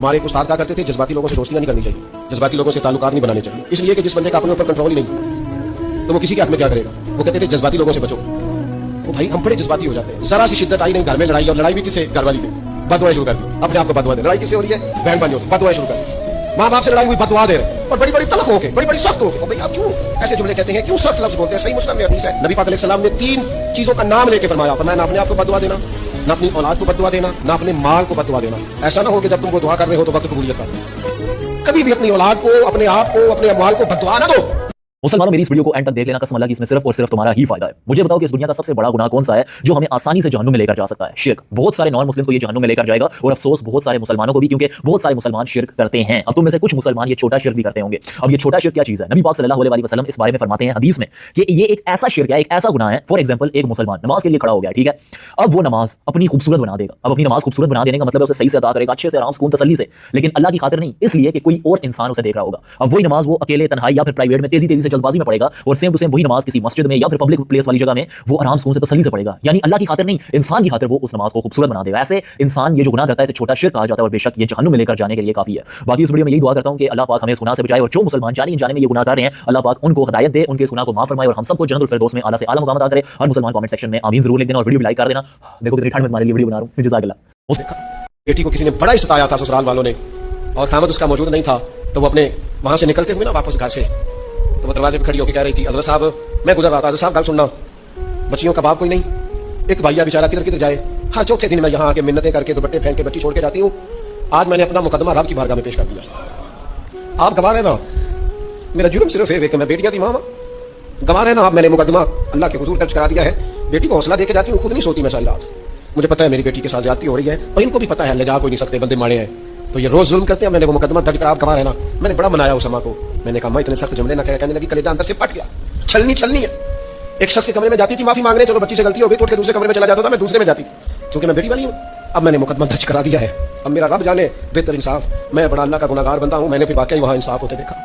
हमारे एक उस्ताद कहा करते थे जज्बाती लोगों से दोस्तियां नहीं करनी चाहिए, जज्बाती लोगों से ताल्लुकात नहीं बनाने चाहिए, इसलिए कि जिस बंदे का अपने ऊपर कंट्रोल ही नहीं तो वो किसी के हाथ में क्या करेगा। वो कहते थे जज्बाती लोगों से बचो। तो भाई हम बड़े जज्बाती हो जाते हैं, जरा सी शिद्दत आई नहीं घर में लड़ाई, और लड़ाई भी किसे, घर वाली से बददुआएं शुरू कर दी, अपने आप को बददुआ दे। लड़ाई किसे हो रही है, बहन भाइयों से बददुआएं शुरू कर दी, माँ बाप से लड़ाई हुई बददुआ दे रहे और बड़ी बड़ी तलख हो गए, बड़ी बड़ी सख्त हो गए। भाई आप क्यों ऐसे जुमले कहते हैं, क्यों सख्त लफ्ज बोलते हैं। सही मुस्लिम में हदीस है, नबी पाक अलैहि सलाम ने 3 चीजों का नाम लेके फरमाया, ना अपने आप को बददुआ देना, ना अपनी औलाद को बददुआ देना, ना अपने माल को बददुआ देना। ऐसा ना हो कि जब तुम वो दुआ कर रहे हो तो वक्त कबूलियत का। कभी भी अपनी औलाद को, अपने आप को, अपने माल को बददुआ ना दो। मुसलमानों मेरी इस वीडियो को एंड तक देख लेना, कसम अल्लाह की इसमें सिर्फ और सिर्फ तुम्हारा ही फायदा है। मुझे बताओ कि इस दुनिया का सबसे बड़ा गुनाह कौन सा है जो हमें आसानी से जहन्नुम में लेकर जा सकता है? शिर्क। बहुत सारे नॉन मुस्लिम को ये जहन्नुम में लेकर जाएगा, और अफसोस बहुत सारे मुसलमानों को भी, क्योंकि बहुत सारे मुसलमान शिर्क करते हैं। अब तुम में से कुछ मुसलमान ये छोटा शिर्क भी करते होंगे। अब ये छोटा शिर्क क्या चीज है? नबी पाक सल्लल्लाहु अलैहि वसल्लम इस बारे में फरमाते हैं हदीस में कि ये एक ऐसा शिर्क है, एक ऐसा गुनाह है। फॉर एग्जाम्पल, एक मुसलमान नमाज के लिए खड़ा हो गया, ठीक है, अब वो नमाज अपनी खूबसूरत बना देगा। अब अपनी नमाज खूबसूरत बना देने का मतलब है उसे सही से अदा करेगा, अच्छे से, आराम सुकून तसल्ली से, लेकिन अल्लाह की खातिर नहीं, इसलिए कि कोई और इंसान उसे देख रहा होगा। अब वही नमाज वो अकेले, तन्हाई या फिर प्राइवेट में तेजी तेजी से जल्दबाजी में पड़ेगा, और सेम टू सेम वही नमाज किसी मस्जिद में या फिर पब्लिक प्लेस वाली जगह में वो आराम सुकून से तसल्ली से पड़ेगा। यानी अल्लाह की खातिर नहीं, इंसान की खातिर वो उस नमाज को खूबसूरत बना देगा। ऐसे इंसान ये जो गुनाह करता है इसे छोटा शिर्क कहा जाता है, और बेशक ये जहन्नुम में लेकर जाने के लिए काफी है। बाकी इस वीडियो में यही दुआ करता हूं कि अल्लाह पाक हमें इस गुनाह से बचाए, और जो मुसलमान जाने अनजाने में ये गुनाह कर रहे हैं, अल्लाह पाक उनको हिदायत दे, उनके इस गुनाह को माफ फरमाए, और हम सबको जन्नतुल फिरदौस में आला से आला मुकाम अता करे। हर मुसलमान कमेंट सेक्शन में आमीन जरूर लिख देना, और वीडियो भी लाइक कर देना। देखो कितनी ठंड में तुम्हारे लिए वीडियो बना रहा हूं। जज़ाकल्लाह। बेटी को किसी ने बड़ा ही सताया था ससुराल वालों ने, और खामद उसका मौजूद नहीं था, तो वो अपने वहां से निकलते हुए ना वापस घर से, तो वो दरवाजे पे खड़ी होकर कह रही थी, हज़रत साहब मैं गुजर रहा था, हज़रत साहब गल सुनना, बच्चियों का बाप कोई नहीं, एक भैया बेचारा किधर किधर जाए, हर चौथे दिन मैं यहाँ आके मिन्नतें करके दुपट्टे फेंक के बच्ची छोड़ के जाती हूँ। आज मैंने अपना मुकदमा रब की बारगाह में पेश कर दिया। आप गवाह है ना, मेरा जुर्म सिर्फ है कि मैं बेटियां थी माँ, गवाह है ना आप, मैंने मुकदमा अल्लाह के हुजूर दर्ज करा दिया है। बेटी को हौसला देके जाती हूँ, खुद नहीं सोती मैं सारी रात। मुझे पता है मेरी बेटी के साथ ज्यादती हो रही है, और इनको भी पता है, ले जा कोई नहीं सकते, बंदे मारे हैं, तो ये रोज जुल्म करते हैं। मैंने वो मुकदमा दर्ज करा, आप गवाह है ना। मैंने बड़ा मनाया उस अम्मा को, मैंने कहा इतने सख्त जुमले ना कहे, कहने लगी कलेजा अंदर से फट गया, छलनी है। एक शख्स के कमरे में जाती थी माफी मांगने, चलो बच्ची से गलती हो गई, तो दूसरे कमरे में चला जाता था, मैं दूसरे में जाती थी, क्योंकि मैं बेटी वाली हूँ। अब मैंने मुकदमा दर्ज करा दिया है, अब मेरा रब जाने बेहतर इंसाफ, मैं बड़ा अल्लाह का गुनाहगार बंदा हूँ, मैंने फिर वाकई वहां इंसाफ होते देखा।